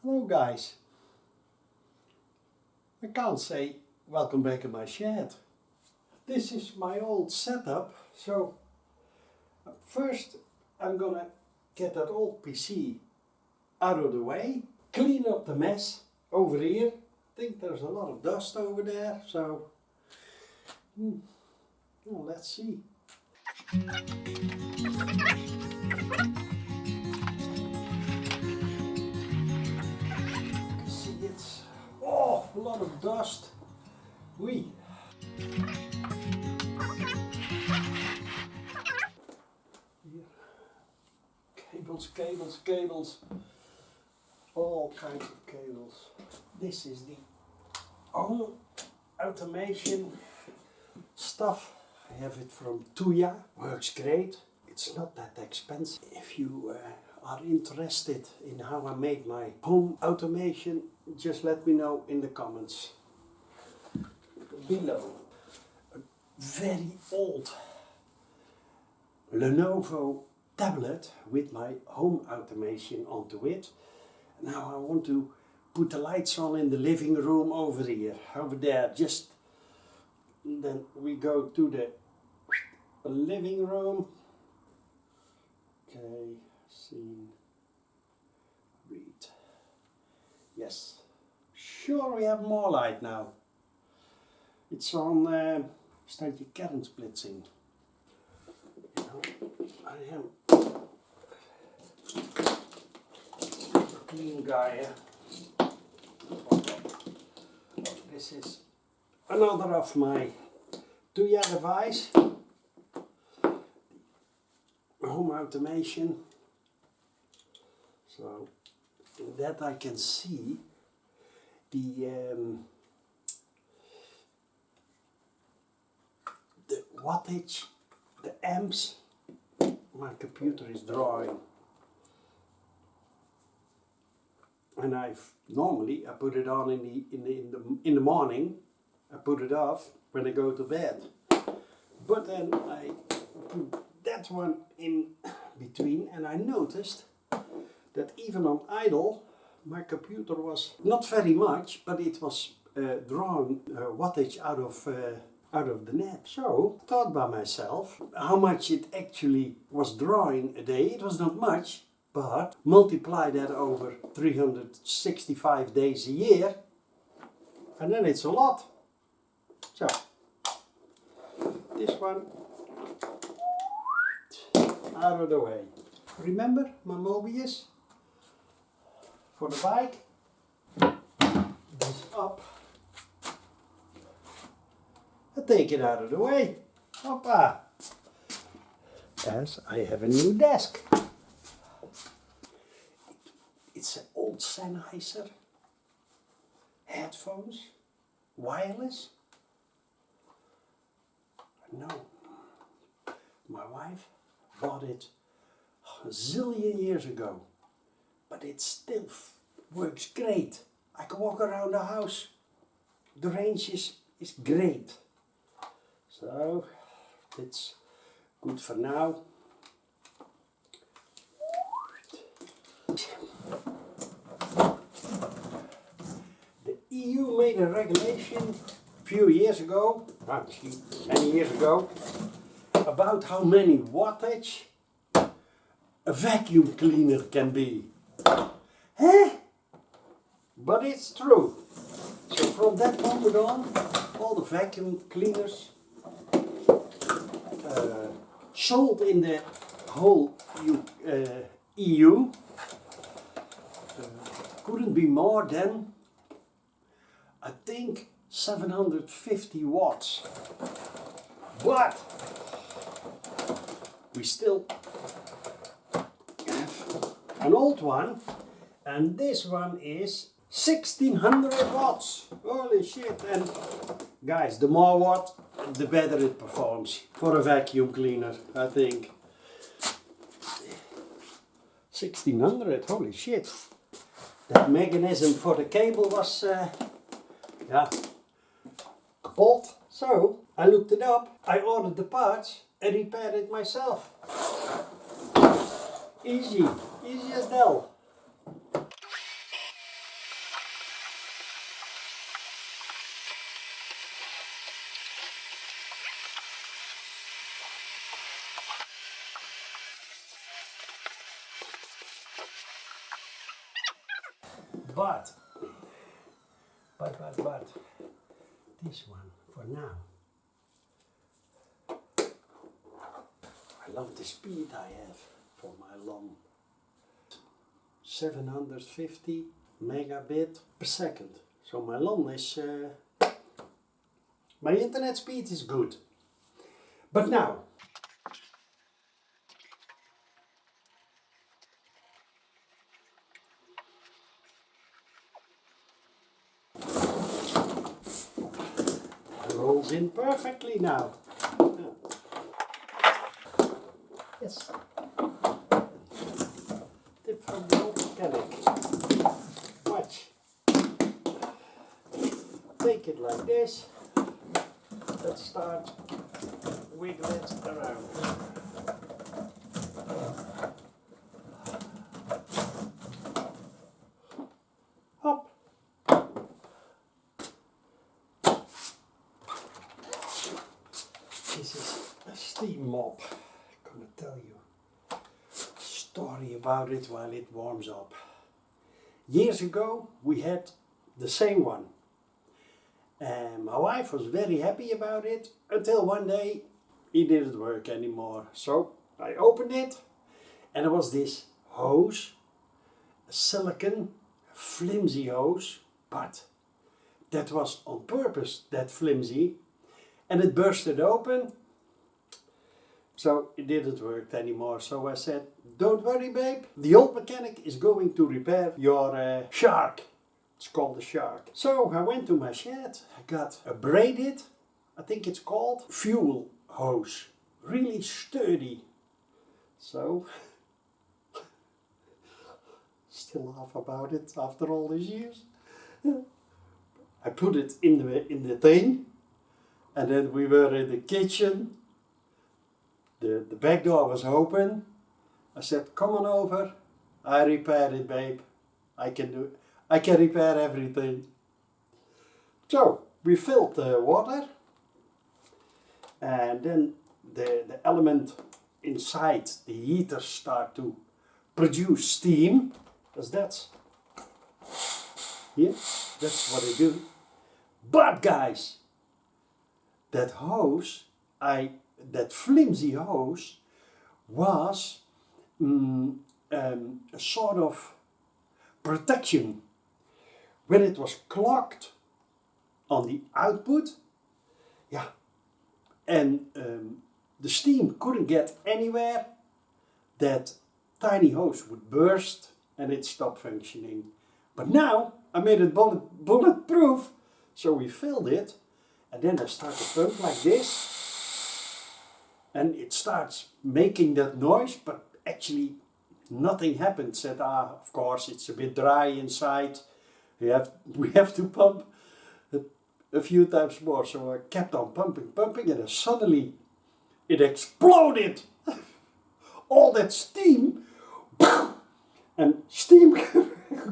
Hello guys. I can't say welcome back in my shed. This is my old setup, so first I'm gonna get that old PC out of the way, clean up the mess over here. I think there's a lot of dust over there, so well, let's see. See, it's a lot of dust. Wee. Here. Cables. All kinds of cables. This is the home automation stuff. I have it from Tuya. Works great. It's not that expensive. If you are interested in how I made my home automation, just let me know in the comments below. A very old Lenovo tablet with my home automation onto it. Now I want to put the lights on in the living room over there, just then we go to the living room. Okay, scene, read. Yes, sure, we have more light now. It's on staat je kernsplitsing. I am a clean guy. This is another of my Tuya device. Home automation. So in that I can see the wattage, the amps my computer is drawing. And normally I put it on in the morning. I put it off when I go to bed. But then I put that one in between, and I noticed that even on idle, my computer was not very much, but it was drawing wattage out of the net. So I thought by myself how much it actually was drawing a day. It was not much, but multiply that over 365 days a year, and then it's a lot. So this one out of the way. Remember my Mobius for the bike? This up. I take it out of the way. Hoppa! As I have a new desk. It's an old Sennheiser. Headphones. Wireless. No. My wife bought it a zillion years ago. But it still works great. I can walk around the house. The range is great. So, it's good for now. The EU made a regulation a few years ago, actually many years ago, about how many wattage a vacuum cleaner can be. Huh? But it's true. So from that moment on, all the vacuum cleaners sold in the whole EU couldn't be more than, I think, 750 watts. But we still have an old one, and this one is 1600 watts. Holy shit. And guys, the more watt, the better it performs for a vacuum cleaner, I think. 1600, holy shit. That mechanism for the cable was kapot. So I looked it up, I ordered the parts and repaired it myself. Easy as hell. But, this one for now. I love the speed I have for my LOM. 750 megabit per second. So my LOM is, my internet speed is good. But now, it rolls in perfectly now. Yes. Tip from the old mechanic. Watch. Take it like this. Let's start wiggle it around. Hop. This is a steam mop. I'm gonna tell you a story about it while it warms up. Years ago we had the same one. And my wife was very happy about it until one day it didn't work anymore. So I opened it and it was this hose, a silicone, flimsy hose, but that was on purpose, that flimsy, and it bursted open. So it didn't work anymore. So I said, don't worry babe, the old mechanic is going to repair your shark. It's called a shark. So I went to my shed, I got a braided, I think it's called, fuel hose. Really sturdy. So, still laugh about it after all these years. I put it in the thing, and then we were in the kitchen. The back door was open. I said, come on over. I repaired it, babe. I can do it. I can repair everything. So we filled the water, and then the element inside the heater start to produce steam, because that's what they do. But guys, that hose, that flimsy hose was a sort of protection. When it was clogged on the output, yeah, and the steam couldn't get anywhere, that tiny hose would burst and it stopped functioning. But now I made it bulletproof, so we filled it, and then I start to pump like this, and it starts making that noise, but actually nothing happened. Said, of course it's a bit dry inside. We have to pump a few times more. So I kept on pumping, and then suddenly it exploded. All that steam, and steam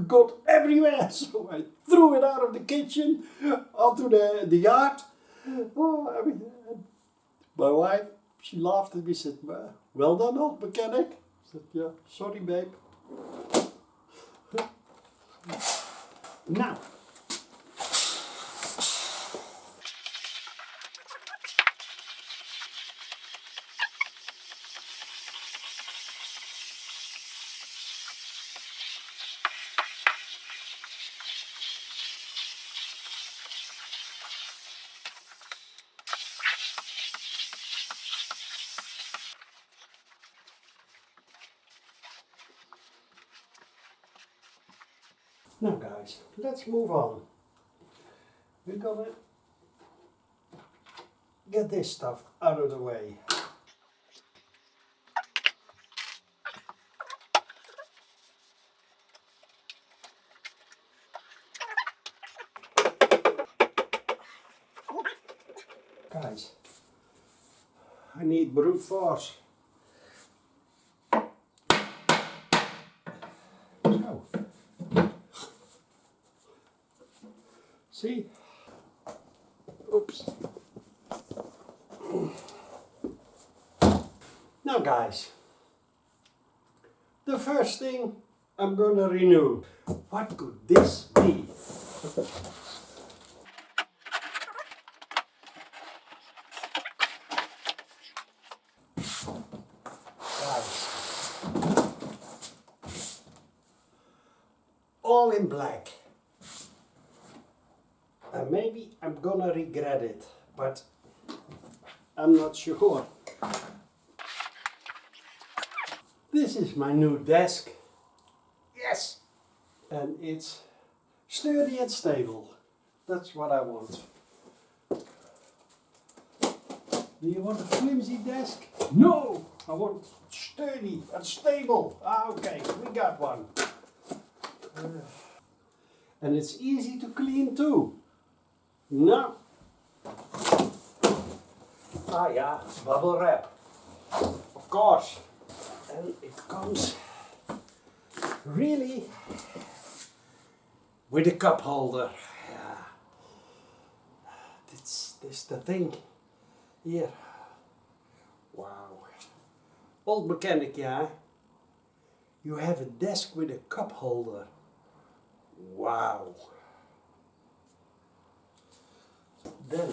got everywhere. So I threw it out of the kitchen onto the yard. Oh, I mean, my wife, she laughed at me, said, well done, old mechanic. I said, yeah, sorry babe. Now, guys, let's move on. We're gonna get this stuff out of the way. Guys, I need brute force. So, see? Oops. Now guys, the first thing I'm gonna renew. What could this be? Guys, all in black. And maybe I'm gonna regret it, but I'm not sure. This is my new desk. Yes! And it's sturdy and stable. That's what I want. Do you want a flimsy desk? No! I want sturdy and stable. Ah, okay, we got one. And it's easy to clean too. No. Ah yeah, bubble wrap. Of course. And it comes really with a cup holder. Yeah. This the thing here. Wow. Old mechanic, yeah. You have a desk with a cup holder. Wow. Then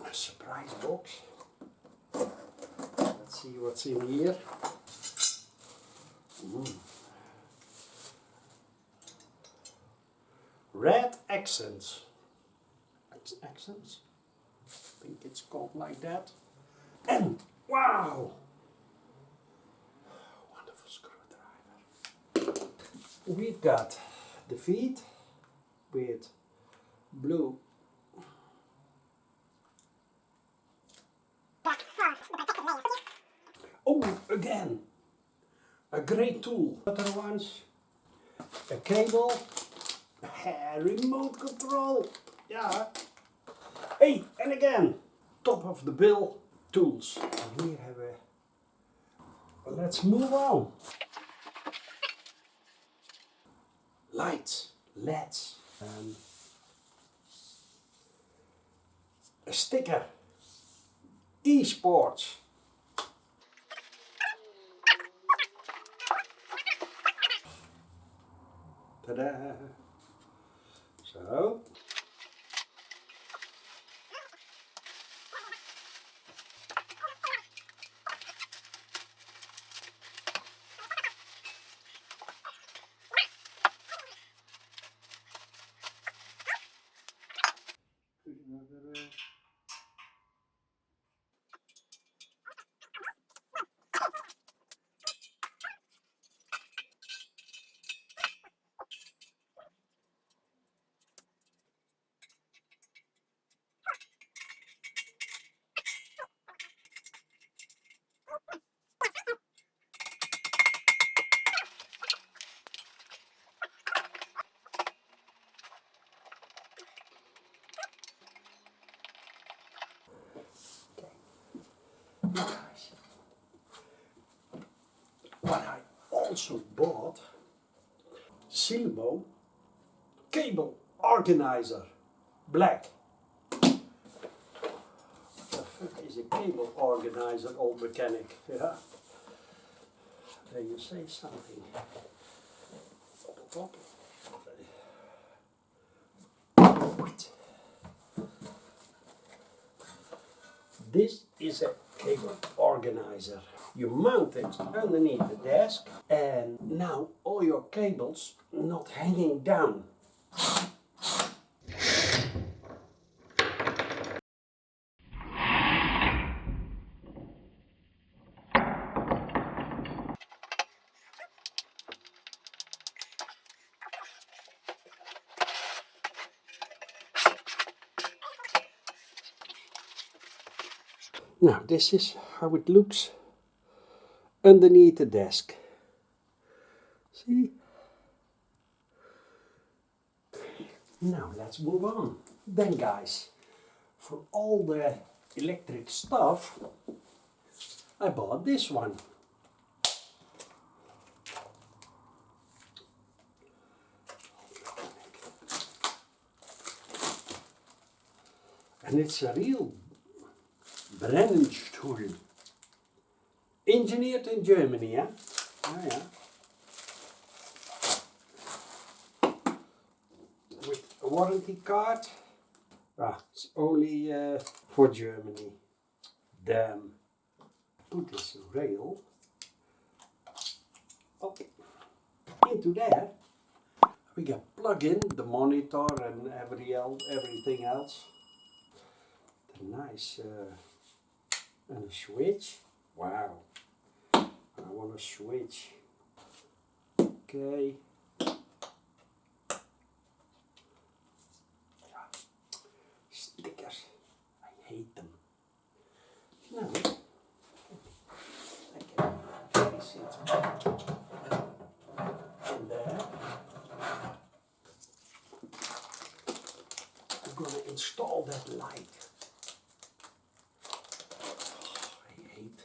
a surprise box. Let's see what's in here. Red accents. Accents? I think it's called like that. And wow! Wonderful screwdriver. We've got the feet with blue. Oh, again! A great tool. Other ones. A cable. A remote control. Yeah. Hey, and again, top of the bill, tools. And here have we. Well, let's move on. Lights, LEDs, a sticker, eSports. Ta-da! So. Guys, what I also bought, Silmo cable organizer, black. What the fuck is a cable organizer, old mechanic? Yeah. Then you say something. Top. This is a cable organizer. You mount it underneath the desk and now all your cables not hanging down. Now this is how it looks underneath the desk. See? Now let's move on. Then guys, for all the electric stuff, I bought this one. And it's a real Brennenstuhl. Engineered in Germany, yeah? Oh yeah. With a warranty card. Ah, it's only for Germany. Damn. Put this rail up into there. We can plug in the monitor and everything else. The nice and a switch. Wow. I want a switch. Okay. Stickers. I hate them. No. I can place it in there. I'm gonna install that light. Oh, I hate.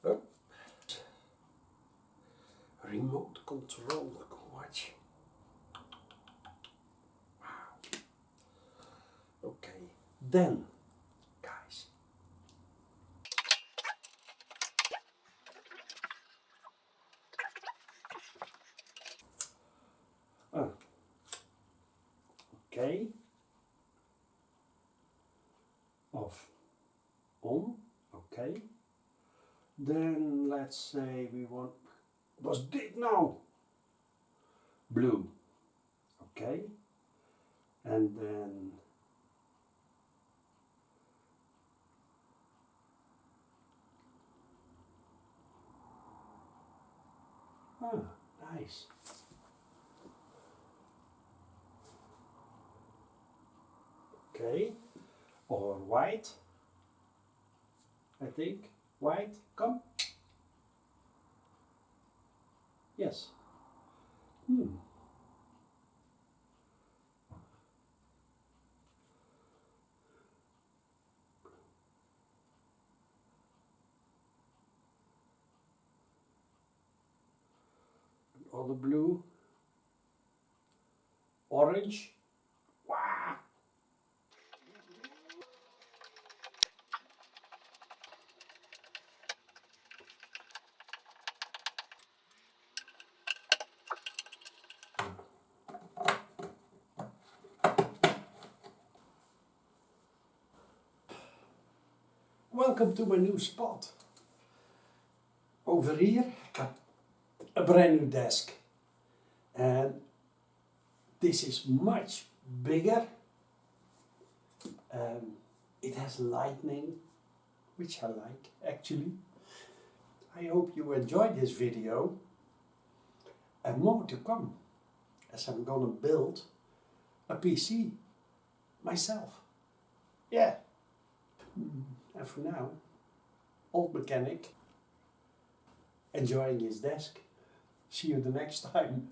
Oh. Remote control watch. Wow. Okay, then, guys. Oh. Okay. Off. On. Okay. Then let's say we want. What's this now? Blue. Okay. And then. Ah, nice. Okay. Or white. I think. White. Come. Yes. All the blue. Orange. Wow. Welcome to my new spot. Over here, I got a brand new desk. And this is much bigger. It has lightning, which I like actually. I hope you enjoyed this video. And more to come, as I'm gonna build a PC myself. Yeah. And for now, old mechanic enjoying his desk. See you the next time.